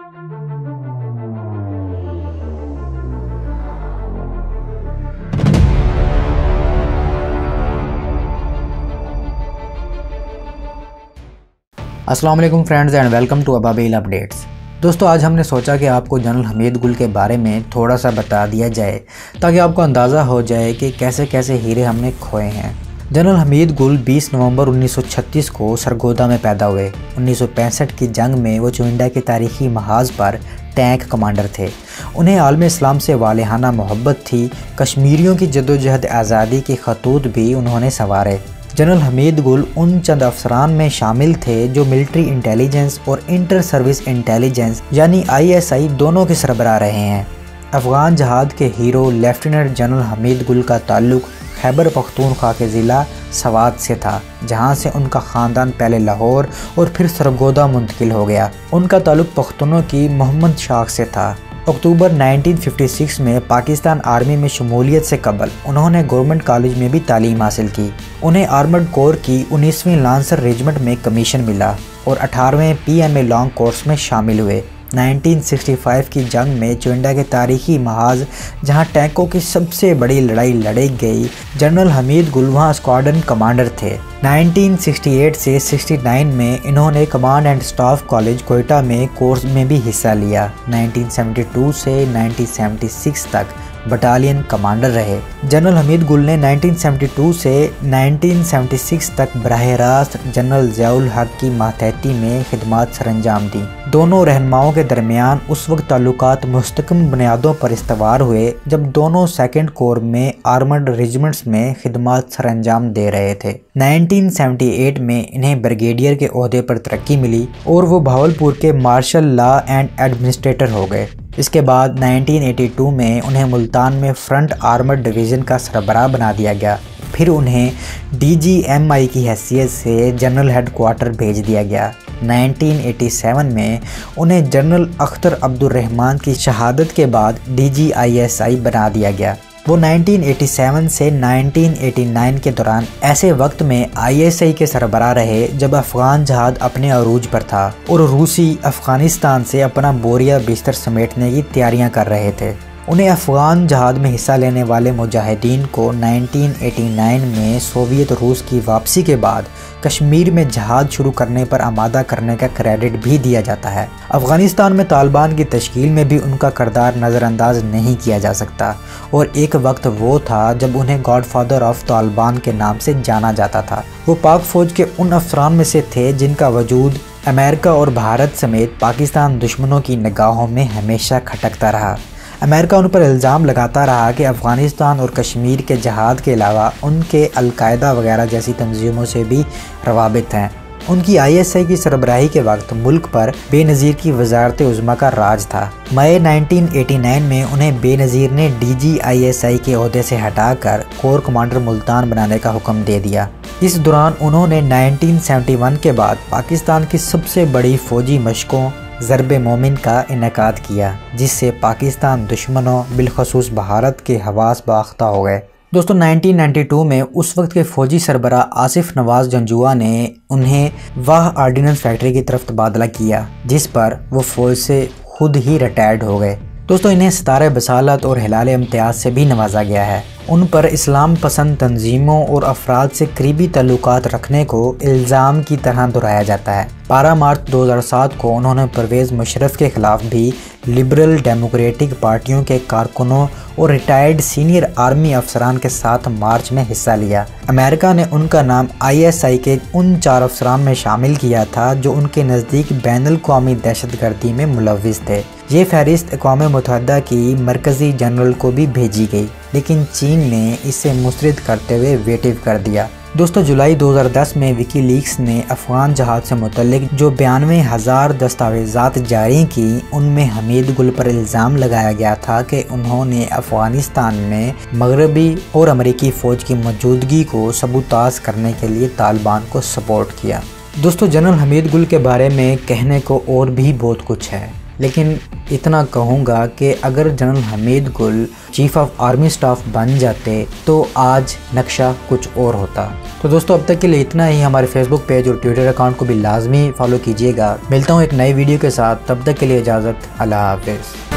अस्सलाम वालेकुम friends and welcome to Ababeel updates. दोस्तों, आज हमने सोचा कि आपको जनरल हमीद गुल के बारे में थोड़ा सा बता दिया जाए ताकि आपको अंदाज़ा हो जाए कि कैसे कैसे हीरे हमने खोए हैं। जनरल हमीद गुल 20 नवंबर 1936 को सरगोदा में पैदा हुए। 1965 की जंग में वो चुनिंदा के तारीखी महाज पर टैंक कमांडर थे। उन्हें आलम इस्लाम से वालिहाना मोहब्बत थी। कश्मीरियों की जद्दोजहद आज़ादी के खतूत भी उन्होंने संवारे। जनरल हमीद गुल उन चंद अफसरान में शामिल थे जो मिलिट्री इंटेलिजेंस और इंटर सर्विस इंटेलिजेंस यानी ISI दोनों के सरबराह रहे हैं। अफ़गान जहाद के हीरो लेफ्टिनेंट जनरल हमीद गुल का ताल्लुक खैबर पख्तूनख्वा के ज़िला सवात से था, जहां से उनका ख़ानदान पहले लाहौर और फिर सरगोदा मुंतकिल हो गया। उनका ताल्लुक पख्तूनों की मोहम्मद शाख से था। अक्टूबर 1956 में पाकिस्तान आर्मी में शमूलियत से कबल उन्होंने गवर्नमेंट कॉलेज में भी तालीम हासिल की। उन्हें आर्मर्ड कोर की 19वीं लांसर रेजिमेंट में कमीशन मिला और 18वें PMA लॉन्ग कोर्स में शामिल हुए। 1965 की जंग में चुनिंदा के तारीखी महाज जहां टैंकों की सबसे बड़ी लड़ाई लड़ी गई, जनरल हमीद गुल वहां स्क्वाड्रन कमांडर थे। 1968 से 69 में इन्होंने command and staff college Quetta में कोर्स में भी हिस्सा लिया। 1972 से 1976 तक बटालियन कमांडर रहे। जनरल हमीद गुल ने 1972 से 1976 तक बराह रास्त जनरल ज़ियाउल हक की मातहती में खिदमत सरअंजाम दी। दोनों रहनुमाओं के दरमियान उस वक्त ताल्लुकात मुस्तकिम बुनियादों पर इस्तवार हुए जब दोनों सेकेंड कोर में आर्मर्ड रेजिमेंट्स में खिदमत सरअंजाम दे रहे थे। 1978 में इन्हें ब्रिगेडियर के ओहदे पर तरक्की मिली और वो भावलपुर के मार्शल लॉ एंड एडमिनिस्ट्रेटर हो गए। इसके बाद 1982 में उन्हें मुल्तान में फ्रंट आर्मर्ड डिवीज़न का सरबराह बना दिया गया। फिर उन्हें DGMI की हैसियत से जनरल हेड क्वार्टर भेज दिया गया। 1987 में उन्हें जनरल अख्तर अब्दुर्रहमान की शहादत के बाद DGISI बना दिया गया। वो 1987 से 1989 के दौरान ऐसे वक्त में ISI के सरबराह रहे जब अफ़गान जहाद अपने अरूज पर था और रूसी अफ़गानिस्तान से अपना बोरिया बिस्तर समेटने की तैयारियां कर रहे थे। उन्हें अफ़गान जहाद में हिस्सा लेने वाले मुजाहिदीन को 1989 में सोवियत रूस की वापसी के बाद कश्मीर में जहाद शुरू करने पर आमादा करने का क्रेडिट भी दिया जाता है। अफ़गानिस्तान में तालिबान की तश्कील में भी उनका किरदार नज़रअंदाज नहीं किया जा सकता और एक वक्त वो था जब उन्हें गॉडफादर ऑफ तालिबान के नाम से जाना जाता था। वो पाक फ़ौज के उन अफसरान में से थे जिनका वजूद अमेरिका और भारत समेत पाकिस्तान दुश्मनों की निगाहों में हमेशा खटकता रहा। अमेरिका उन पर इल्ज़ाम लगाता रहा कि अफ़गानिस्तान और कश्मीर के जहाद के अलावा उनके अलकायदा वगैरह जैसी तंजीमों से भी रवाबित हैं। उनकी ISI की सरबराही के वक्त मुल्क पर बेनज़ीर की वज़ारत उज़्मा का राज था। मई 1989 में उन्हें बेनज़ीर ने DGISI के ओहदे से हटाकर कोर कमांडर मुल्तान बनाने का हुक्म दे दिया। इस दौरान उन्होंने 1971 के बाद पाकिस्तान की सबसे बड़ी फ़ौजी मशकों ज़रबे मोमिन का इनेकाद किया, जिससे पाकिस्तान दुश्मनों बिलखसूस भारत के हवास बाख्ता हो गए। दोस्तों, 1992 में उस वक्त के फ़ौजी सरबराह आसिफ नवाज़ जंजुआ ने उन्हें वाह आर्डिनेंस फैक्ट्री की तरफ तबादला किया, जिस पर वो फ़ौज से खुद ही रिटायर्ड हो गए। दोस्तों, इन्हें सितारे बसालत और हिलाल इम्तियाज़ से भी नवाजा गया है। उन पर इस्लाम पसंद तंजीमों और अफराद से करीबी ताल्लुकात रखने को इल्ज़ाम की तरह दोहराया जाता है। 12 मार्च 2007 को उन्होंने परवेज़ मुशर्रफ के ख़िलाफ़ भी लिबरल डेमोक्रेटिक पार्टियों के कारकुनों और रिटायर्ड सीनियर आर्मी अफसरान के साथ मार्च में हिस्सा लिया। अमेरिका ने उनका नाम ISI के उन 4 अफसरान में शामिल किया था जो उनके नज़दीक बैनुल-अक़वामी दहशतगर्दी में मुलव्विस थे। ये फहरिस्त अक़वाम मुत्तहिदा की मरकज़ी जनरल को भी भेजी गई, लेकिन चीन ने इसे मुस्तरद करते हुए वेटिव कर दिया। दोस्तों, जुलाई 2010 में विकीलीक्स ने अफ़गान जहाज से मुतल्लिक जो 92,000 दस्तावेज़ात जारी की, उनमें हमीद गुल पर इल्ज़ाम लगाया गया था कि उन्होंने अफ़गानिस्तान में मगरबी और अमरीकी फ़ौज की मौजूदगी को सबूताज़ करने के लिए तालिबान को सपोर्ट किया। दोस्तों, जनरल हमीद गुल के बारे में कहने को और भी बहुत कुछ है, लेकिन इतना कहूँगा कि अगर जनरल हमीद गुल चीफ ऑफ आर्मी स्टाफ बन जाते तो आज नक्शा कुछ और होता। तो दोस्तों अब तक के लिए इतना ही। हमारे फेसबुक पेज और ट्विटर अकाउंट को भी लाजमी फॉलो कीजिएगा। मिलता हूँ एक नई वीडियो के साथ, तब तक के लिए इजाज़त, अल्लाह हाफिज़।